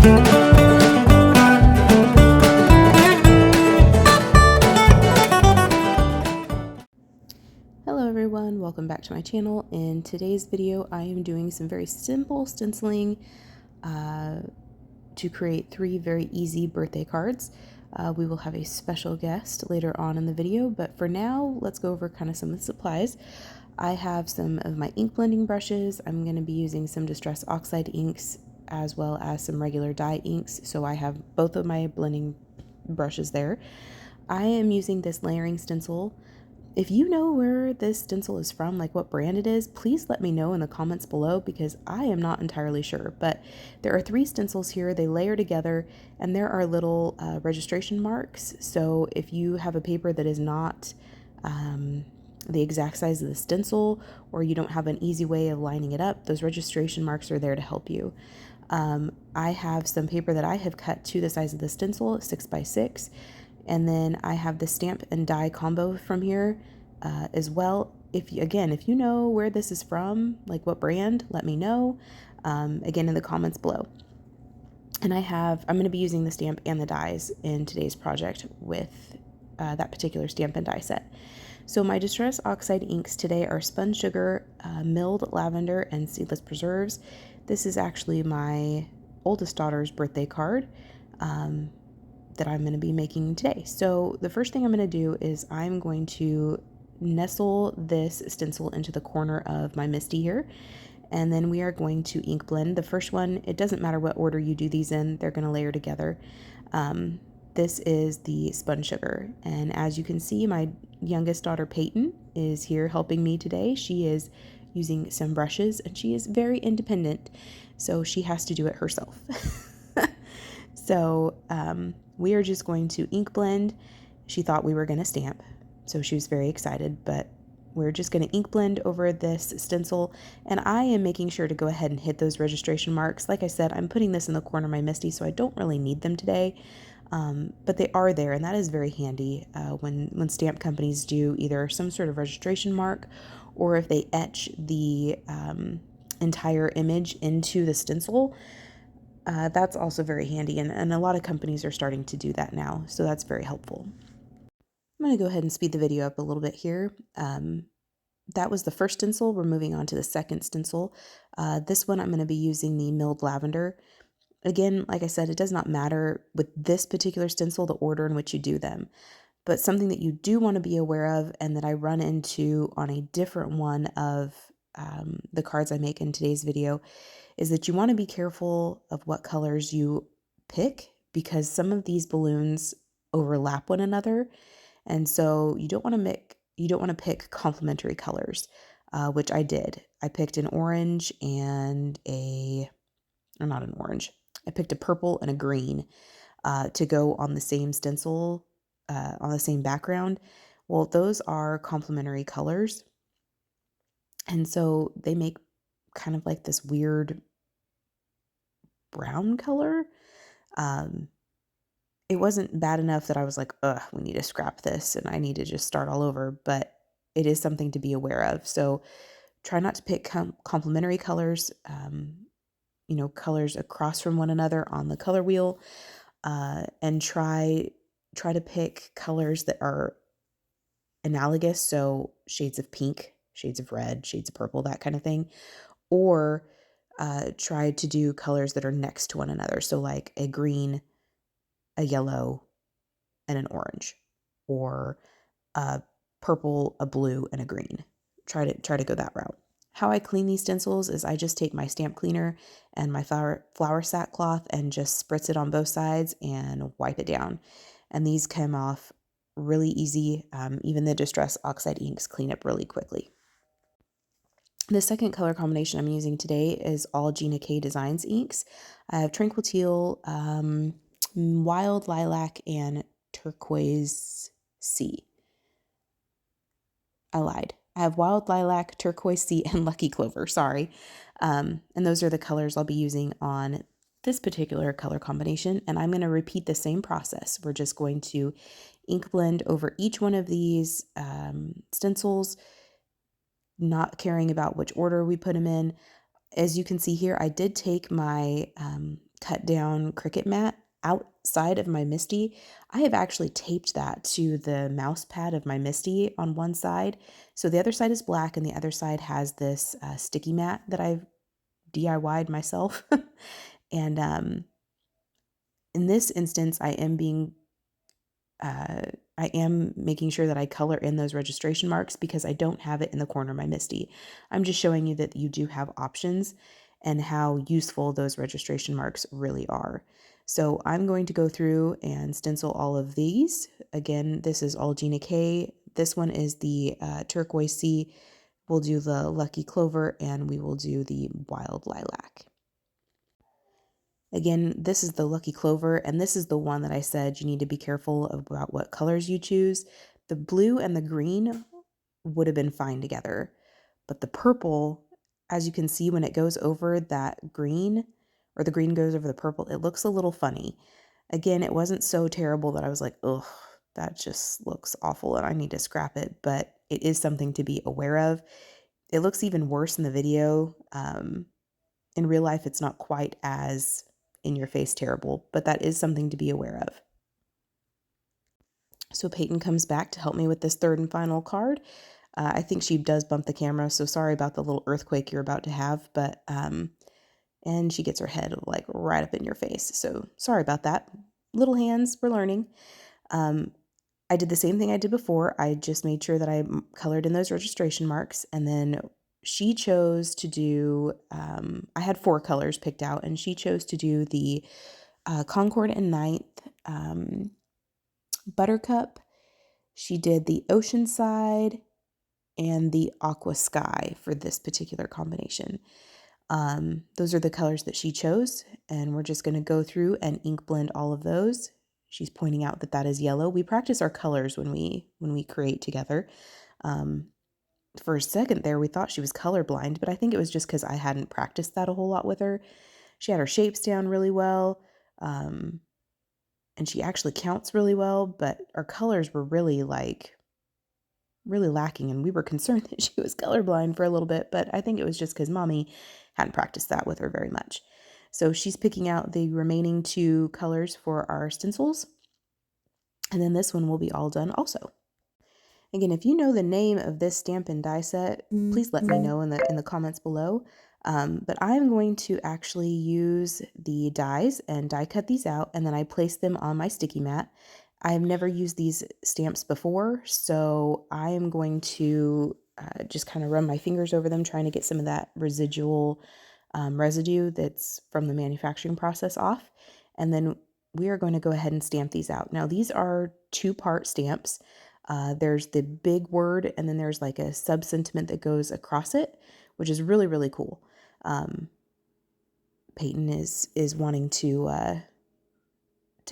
Hello everyone, welcome back to my channel. In today's video, I am doing some very simple stenciling to create 3 very easy birthday cards. We will have a special guest later on in the video, but for now, let's go over kind of some of the supplies. I have some of my ink blending brushes. I'm going to be using some Distress Oxide inks as well as some regular dye inks, so I have both of my blending brushes there. I am using this layering stencil. If you know where this stencil is from, like what brand it is, please let me know in the comments below because I am not entirely sure. But there are 3 stencils here, they layer together, and there are little registration marks. So if you have a paper that is not the exact size of the stencil, or you don't have an easy way of lining it up, those registration marks are there to help you. I have some paper that I have cut to the size of the stencil, 6x6. And then I have the stamp and die combo from here as well. If you know where this is from, like what brand, let me know again in the comments below. And I'm going to be using the stamp and the dies in today's project with that particular stamp and die set. So my Distress Oxide inks today are Spun Sugar, Milled Lavender, and Seedless Preserves. This is actually my oldest daughter's birthday card that I'm going to be making today. So the first thing I'm going to do is I'm going to nestle this stencil into the corner of my Misty here, and then we are going to ink blend. The first one, it doesn't matter what order you do these in, they're going to layer together. This is the Spun Sugar, and as you can see, my youngest daughter Peyton is here helping me today. She is using some brushes and she is very independent, so she has to do it herself. So we are just going to ink blend. She thought we were going to stamp, so she was very excited, but we're just going to ink blend over this stencil, and I am making sure to go ahead and hit those registration marks. Like I said, I'm putting this in the corner of my Misty, so I don't really need them today, but they are there, and that is very handy when stamp companies do either some sort of registration mark, or if they etch the entire image into the stencil. That's also very handy, and a lot of companies are starting to do that now, so that's very helpful. I'm going to go ahead and speed the video up a little bit here. That was the first stencil. We're moving on to the second stencil. This one I'm going to be using the Milled Lavender. Again, like I said, it does not matter with this particular stencil the order in which you do them, but something that you do want to be aware of, and that I run into on a different one of the cards I make in today's video, is that you want to be careful of what colors you pick, because some of these balloons overlap one another, and so you don't want to pick complementary colors, which I did. I picked an orange and not an orange. I picked a purple and a green to go on the same stencil, on the same background. Well, those are complementary colors, and so they make kind of like this weird brown color. It wasn't bad enough that I was like, ugh, we need to scrap this and I need to just start all over, but it is something to be aware of. So try not to pick complementary colors, colors across from one another on the color wheel, and try to pick colors that are analogous, so shades of pink, shades of red, shades of purple, that kind of thing, or try to do colors that are next to one another, so like a green, a yellow, and an orange, or a purple, a blue, and a green. Try to go that route. How I clean these stencils is I just take my stamp cleaner and my flour sackcloth and just spritz it on both sides and wipe it down. And these come off really easy. Even the Distress Oxide inks clean up really quickly. The second color combination I'm using today is all Gina K Designs inks. I have Tranquil Teal, Wild Lilac, and Turquoise C. I lied. I have Wild Lilac, Turquoise C, and Lucky Clover, sorry. And those are the colors I'll be using on this particular color combination, and I'm going to repeat the same process. We're just going to ink blend over each one of these stencils, not caring about which order we put them in. As you can see here, I did take my cut down Cricut mat outside of my MISTI. I have actually taped that to the mouse pad of my MISTI on one side. So the other side is black and the other side has this sticky mat that I've DIY'd myself. And in this instance, I am making sure that I color in those registration marks because I don't have it in the corner of my MISTI. I'm just showing you that you do have options and how useful those registration marks really are. So I'm going to go through and stencil all of these. Again, this is all Gina K. This one is the turquoise C. We'll do the lucky clover and we will do the wild lilac. Again, this is the lucky clover, and this is the one that I said you need to be careful about what colors you choose. The blue and the green would have been fine together, but the purple, as you can see when it goes over that green, or the green goes over the purple, it looks a little funny. Again, it wasn't so terrible that I was like, ugh, that just looks awful and I need to scrap it, but it is something to be aware of. It looks even worse in the video. In real life, it's not quite as in your face terrible, but that is something to be aware of. So Peyton comes back to help me with this third and final card. I think she does bump the camera, so sorry about the little earthquake you're about to have, but and she gets her head like right up in your face, so sorry about that. Little hands, we're learning. I did the same thing I did before. I just made sure that I colored in those registration marks, and then she chose to do, I had 4 colors picked out, and she chose to do the Concord and Ninth Buttercup. She did the Oceanside and the Aqua Sky for this particular combination. Those are the colors that she chose, and we're just going to go through and ink blend all of those. She's pointing out that that is yellow. We practice our colors when we create together. For a second there, we thought she was colorblind, but I think it was just because I hadn't practiced that a whole lot with her. She had her shapes down really well, and she actually counts really well, but our colors were really lacking, and we were concerned that she was colorblind for a little bit, but I think it was just because Mommy hadn't practiced that with her very much. So she's picking out the remaining 2 colors for our stencils, and then this one will be all done also. Again, if you know the name of this stamp and die set, please let me know in the comments below. But I'm going to actually use the dies and die cut these out, and then I place them on my sticky mat. I've never used these stamps before, so I am going to just kind of run my fingers over them, trying to get some of that residual residue that's from the manufacturing process off. And then we are going to go ahead and stamp these out. Now, these are 2-part stamps. There's the big word, and then there's like a sub-sentiment that goes across it, which is really, really cool. Peyton is wanting to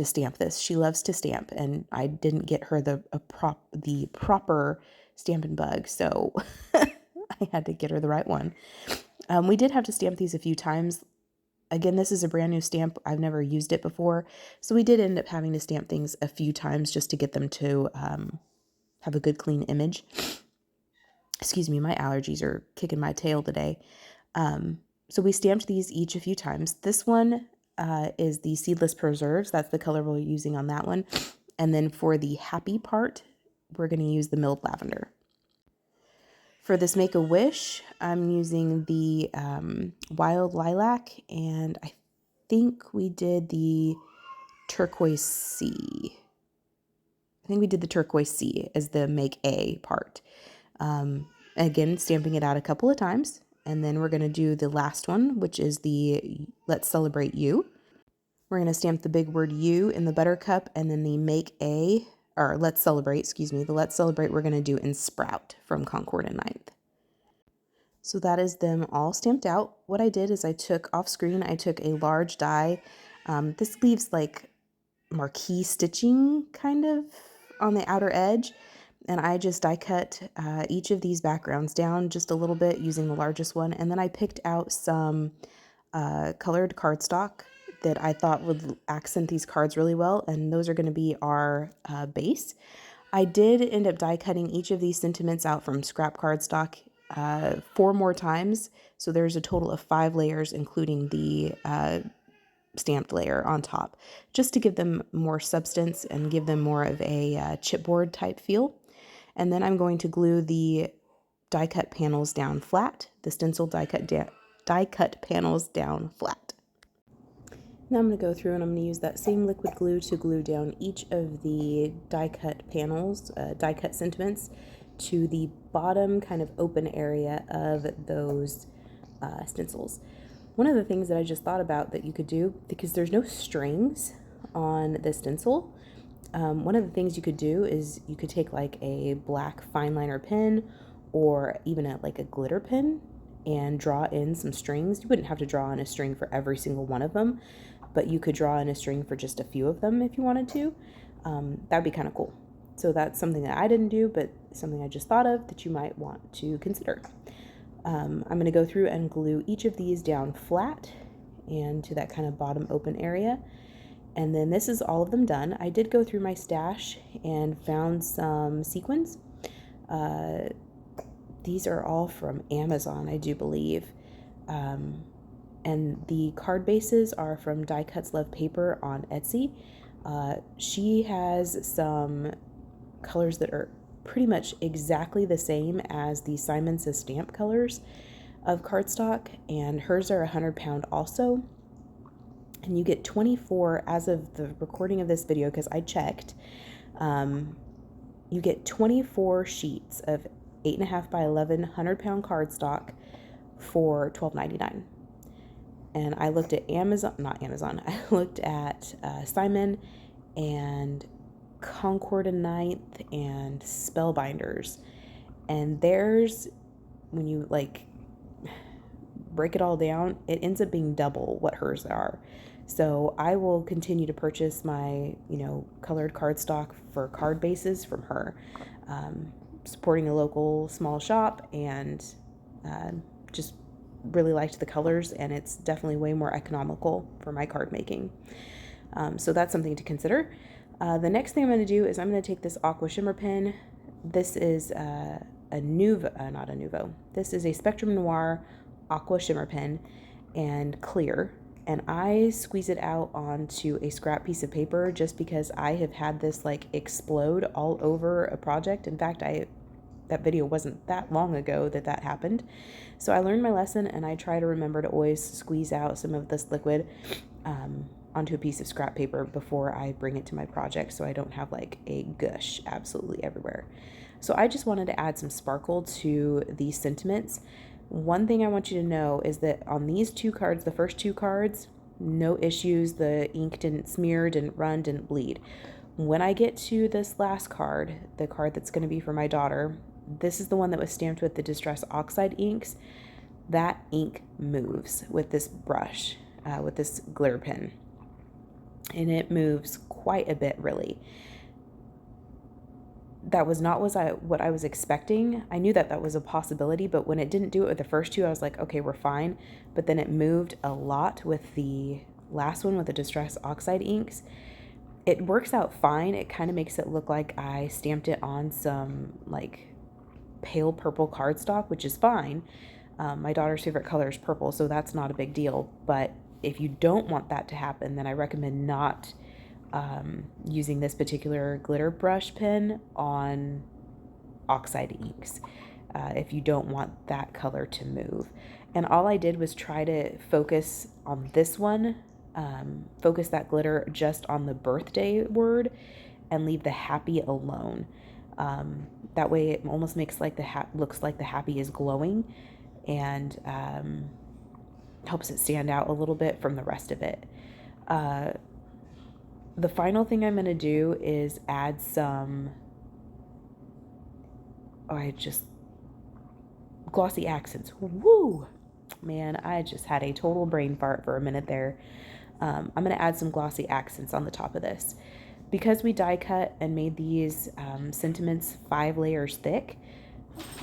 stamp this. She loves to stamp, and I didn't get her the proper Stampin' Bug, so I had to get her the right one. We did have to stamp these a few times. Again, this is a brand new stamp. I've never used it before, so we did end up having to stamp things a few times just to get them to have a good clean image. Excuse me, my allergies are kicking my tail today. So we stamped these each a few times. This one is the Seedless Preserves. That's the color we're using on that one. And then for the happy part, we're going to use the milled lavender. For this Make a Wish, I'm using the wild lilac, and I think we did the turquoise C. I think we did the turquoise C as the Make A part. Again, stamping it out a couple of times. And then we're going to do the last one, which is the Let's Celebrate You. We're going to stamp the big word U in the Buttercup, and then the Make A, or Let's Celebrate, excuse me, the Let's Celebrate we're going to do in Sprout from Concord and Ninth. So that is them all stamped out. What I did is I took off screen, I took a large die. This leaves like marquee stitching kind of on the outer edge. And I just die cut each of these backgrounds down just a little bit using the largest one. And then I picked out some colored cardstock that I thought would accent these cards really well. And those are going to be our base. I did end up die cutting each of these sentiments out from scrap cardstock 4 more times. So there's a total of 5 layers, including the stamped layer on top, just to give them more substance and give them more of a chipboard type feel. And then I'm going to glue the die cut panels down flat, the stencil die cut panels down flat. Now I'm going to go through and I'm going to use that same liquid glue to glue down each of the die cut panels, die cut sentiments, to the bottom kind of open area of those stencils. One of the things that I just thought about that you could do, because there's no strings on the stencil, one of the things you could do is you could take like a black fine liner pen or even like a glitter pen and draw in some strings. You wouldn't have to draw in a string for every single one of them, but you could draw in a string for just a few of them if you wanted to. That'd be kind of cool. So that's something that I didn't do, but something I just thought of that you might want to consider. I'm going to go through and glue each of these down flat and to that kind of bottom open area. And then this is all of them done. I did go through my stash and found some sequins. These are all from Amazon, I do believe. And the card bases are from DieCutsLovePaper on Etsy. She has some colors that are pretty much exactly the same as the Simon Says stamp colors of cardstock, and hers are 100 pound also. And you get 24 as of the recording of this video, because I checked. You get 24 sheets of 8.5 by 11 100 pound cardstock for $12.99. And I looked at I looked at Simon and Concord and Ninth and Spellbinders, and theirs, when you like break it all down, it ends up being double what hers are. So I will continue to purchase my, colored cardstock for card bases from her, supporting a local small shop, and just really liked the colors, and it's definitely way more economical for my card making. So that's something to consider. The next thing I'm going to do is I'm going to take this Aqua shimmer pen. This is This is a Spectrum Noir Aqua shimmer pen and clear. And I squeeze it out onto a scrap piece of paper just because I have had this like explode all over a project. In fact, that video wasn't that long ago that happened. So I learned my lesson, and I try to remember to always squeeze out some of this liquid onto a piece of scrap paper before I bring it to my project, so I don't have like a gush absolutely everywhere. So I just wanted to add some sparkle to these sentiments. One thing I want you to know is that on these two cards, the first two cards, no issues. The ink didn't smear, didn't run, didn't bleed. When I get to this last card, the card that's going to be for my daughter, this is the one that was stamped with the Distress Oxide inks. That ink moves with this brush, with this glitter pen. And it moves quite a bit, really. That was not what I was expecting. I knew that was a possibility, but when it didn't do it with the first two, I was like, okay, we're fine. But then it moved a lot with the last one with the Distress Oxide inks. It works out fine. It kind of makes it look like I stamped it on some like pale purple cardstock, which is fine. My daughter's favorite color is purple, so that's not a big deal. But if you don't want that to happen, then I recommend not using this particular glitter brush pen on Oxide inks if you don't want that color to move. And all I did was try to focus on this one, focus that glitter just on the birthday word and leave the happy alone. That way it almost makes like looks like the happy is glowing, and helps it stand out a little bit from the rest of it. The final thing I'm going to do is add some, glossy accents. Woo! Man, I just had a total brain fart for a minute there. I'm going to add some glossy accents on the top of this. Because we die cut and made these sentiments 5 layers thick,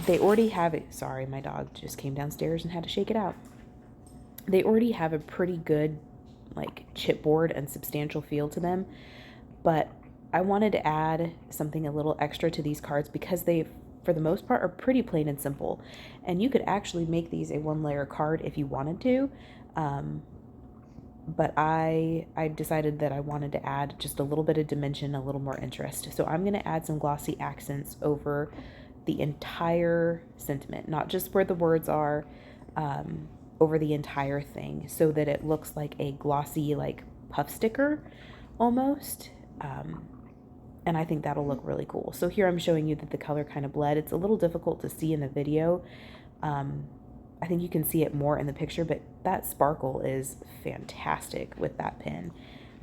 they already have it. Sorry, my dog just came downstairs and had to shake it out. They already have a pretty good like chipboard and substantial feel to them, but I wanted to add something a little extra to these cards because they, for the most part, are pretty plain and simple, and you could actually make these a 1-layer card if you wanted to. but I decided that I wanted to add just a little bit of dimension, a little more interest. So I'm going to add some glossy accents over the entire sentiment, not just where the words are, over the entire thing, so that it looks like a glossy, like puff sticker almost. And I think that'll look really cool. So here I'm showing you that the color kind of bled. It's a little difficult to see in the video. I think you can see it more in the picture, but that sparkle is fantastic with that pen.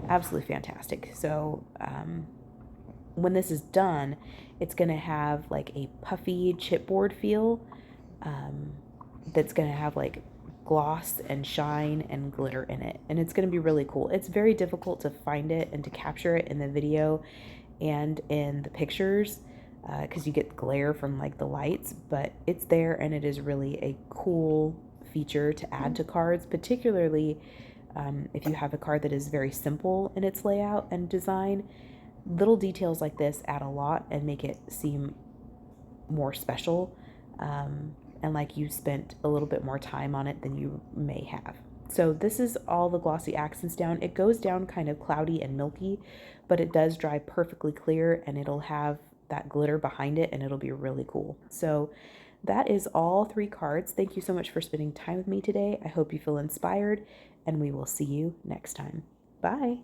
Absolutely fantastic. So when this is done, it's going to have like a puffy chipboard feel that's going to have like gloss and shine and glitter in it. And it's going to be really cool. It's very difficult to find it and to capture it in the video and in the pictures because you get glare from like the lights, but it's there, and it is really a cool feature to add to cards, particularly if you have a card that is very simple in its layout and design. Little details like this add a lot and make it seem more special, and like you spent a little bit more time on it than you may have. So this is all the glossy accents down. It goes down kind of cloudy and milky, but it does dry perfectly clear, and it'll have that glitter behind it, and it'll be really cool. So that is all 3 cards. Thank you so much for spending time with me today. I hope you feel inspired, and we will see you next time. Bye.